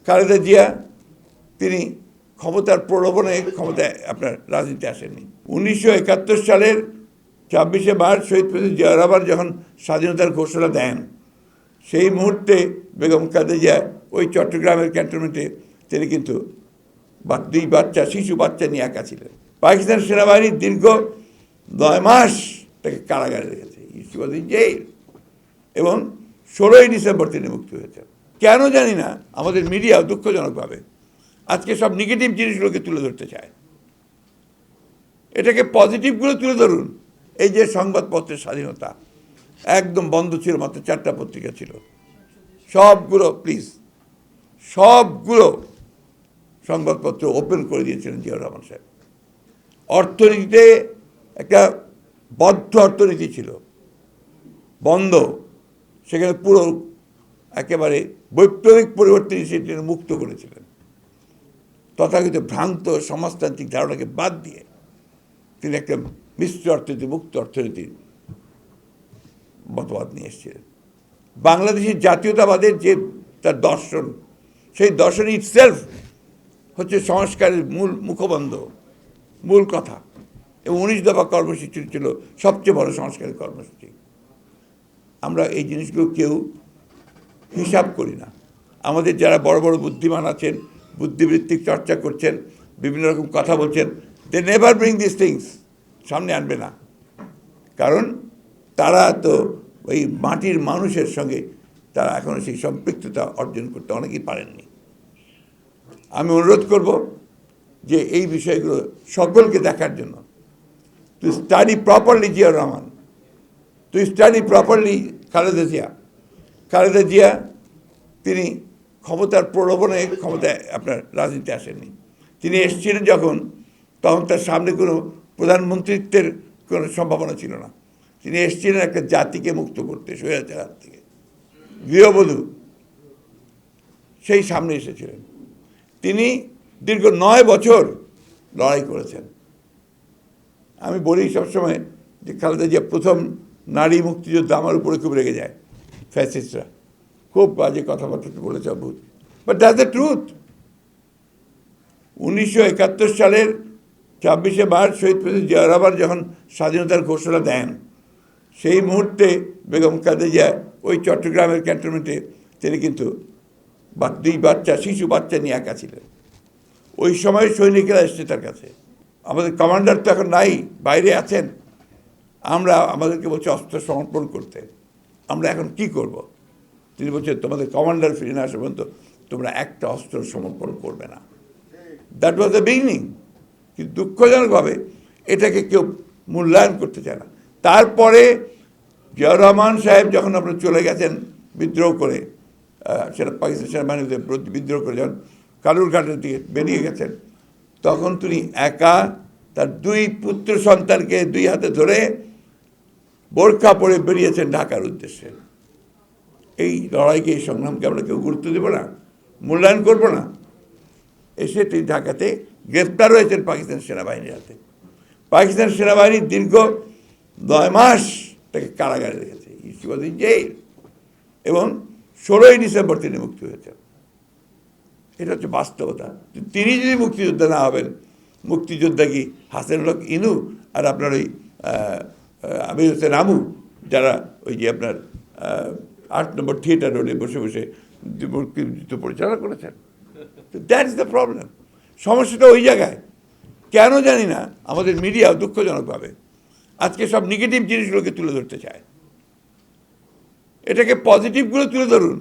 খালেদা জিয়া তিনি ক্ষমতার প্রলোভনে ক্ষমতায় আপনার রাজনীতি আসেননি। 1971 সালের 26শে মার্চ শহীদ প্রেসিডেন্ট জিয়া রহমান যখন স্বাধীনতার ঘোষণা দেন, সেই মুহূর্তে বেগম খালেদা জিয়া ওই চট্টগ্রামের ক্যান্টনমেন্টে তিনি কিন্তু দুই বাচ্চা, শিশু বাচ্চা নিয়ে একা ছিলেন। পাকিস্তান সেনাবাহিনী দীর্ঘ 9 মাস তাকে কারাগারে রেখেছে, জেল, এবং 16ই ডিসেম্বর তিনি মুক্তি হয়েছেন। কেন জানি না আমাদের মিডিয়া দুঃখজনকভাবে আজকে সব নেগেটিভ জিনিসগুলোকে তুলে ধরতে চায়। এটাকে পজিটিভগুলো তুলে ধরুন। এই যে সংবাদপত্রের স্বাধীনতা একদম বন্ধ ছিল, মাত্র 4টা পত্রিকা ছিল, সবগুলো প্লিজ সবগুলো সংবাদপত্র ওপেন করে দিয়েছিলেন জিয়াউর রহমান সাহেব। অর্থনীতিতে একটা বদ্ধ অর্থনীতি ছিল, বন্ধ, সেখানে পুরো একেবারে বৈপ্লবিক পরিবর্তন সেটি মুক্ত করেছিলেন। তথাকথিত ভ্রান্ত সমাজতান্ত্রিক ধারণাকে বাদ দিয়ে তিনি একটা মিশ্র অর্থনীতি, মুক্ত অর্থনীতির মতবাদ নিয়ে এসেছিলেন। বাংলাদেশের জাতীয়তাবাদের যে তার দর্শন, সেই দর্শন ইটসেলফ হচ্ছে সংস্কারের মূল মুখবন্ধ, মূল কথা। এবং 19 দফা কর্মসূচি ছিল সবচেয়ে বড় সংস্কারের কর্মসূচি। আমরা এই জিনিসগুলো কেউ হিসাব করি না। আমাদের যারা বড় বড় বুদ্ধিমান আছেন, বুদ্ধিবৃত্তিক চর্চা করছেন, বিভিন্ন রকম কথা বলছেন, they never bring this things, সামনে আনবে না। কারণ তারা তো ওই মাটির মানুষের সঙ্গে তারা এখনও সেই সম্পৃক্ততা অর্জন করতে অনেকেই পারেননি। আমি অনুরোধ করব যে এই বিষয়গুলো সকলকে দেখার জন্য, to study properly Ziaur Rahman, to study properly Khaleda Zia. Khaleda Zia তিনি ক্ষমতার প্রলোভনে ক্ষমতায় আপনার রাজনীতি আসেননি। তিনি এসেছিলেন যখন, তখন তার সামনে কোনো প্রধানমন্ত্রিত্বের কোনো সম্ভাবনা ছিল না। তিনি এসেছিলেন একটা জাতিকে মুক্ত করতে স্বৈরাচার হাত থেকে। গৃহবধূ সেই সামনে এসেছিলেন। তিনি দীর্ঘ 9 বছর লড়াই করেছেন। আমি বলি সবসময় যে খালেদা জিয়া প্রথম নারী মুক্তিযোদ্ধা। আমার উপরে খুব রেগে যায় ফ্যাসিস্টরা, খুব বাজে কথাবার্তা বলেছে অদ্ভুত, বাট দ্যাটস দ্য ট্রুথ। 1971 সালের 26শে মার্চ শহীদ প্রেসিডেন্ট জিয়া রহমান যখন স্বাধীনতার ঘোষণা দেন, সেই মুহূর্তে বেগম খালেদা জিয়া ওই চট্টগ্রামের ক্যান্টনমেন্টে তিনি কিন্তু দুই বাচ্চা, শিশু বাচ্চা নিয়ে একা ছিলেন। ওই সময় সৈনিকেরা এসছে তার কাছে। আমাদের কমান্ডার তো এখন নাই, বাইরে আছেন। আমাদেরকে বলছে অস্ত্র সমর্পণ করতে। আমরা এখন কি করব? তিনি বলছেন তোমাদের কমান্ডার ফিরে না আসা পর্যন্ত তোমরা একটা অস্ত্র সমর্পণ করবে না। That was the beginning. কিন্তু দুঃখজনকভাবে এটাকে কেউ মূল্যায়ন করতে চায় না। তারপরে জিয়াউর রহমান সাহেব যখন আপনার চলে গেছেন বিদ্রোহ করে, সেটা পাকিস্তান সেনাবাহিনীতে বিদ্রোহ করে যখন কালুরঘাটের দিকে বেরিয়ে গেছেন, তখন তিনি একা তার 2 পুত্র সন্তানকে 2 হাতে ধরে বোরখা পরে বেরিয়েছেন ঢাকার উদ্দেশ্যে। এই লড়াইকে, এই সংগ্রামকে আমরা কেউ গুরুত্ব দেব না, মূল্যায়ন করব না। এসে তিনি ঢাকাতে গ্রেপ্তার হয়েছেন পাকিস্তান সেনাবাহিনীর হাতে। পাকিস্তান সেনাবাহিনী দীর্ঘ 9 মাস তাকে কারাগারে রেখেছে, জেল, এবং 16ই ডিসেম্বর তিনি মুক্তি হয়েছেন। এটা হচ্ছে বাস্তবতা। তিনি যদি মুক্তিযোদ্ধা না হবেন, মুক্তিযোদ্ধা কি হাসানুল হক ইনু আর আপনার ওই আমির হোসেন আমু, যারা ওই যে আপনার 8 নম্বর থিয়েটার রোডে বসে বসে মুক্তিযুদ্ধ পরিচালনা করেছেন? That is the problem. সমস্যাটা ওই জায়গায়। কেন জানি না আমাদের মিডিয়া দুঃখজনকভাবে আজকে সব নেগেটিভ জিনিসগুলোকে তুলে ধরতে চায়। এটাকে পজিটিভগুলো তুলে ধরুন।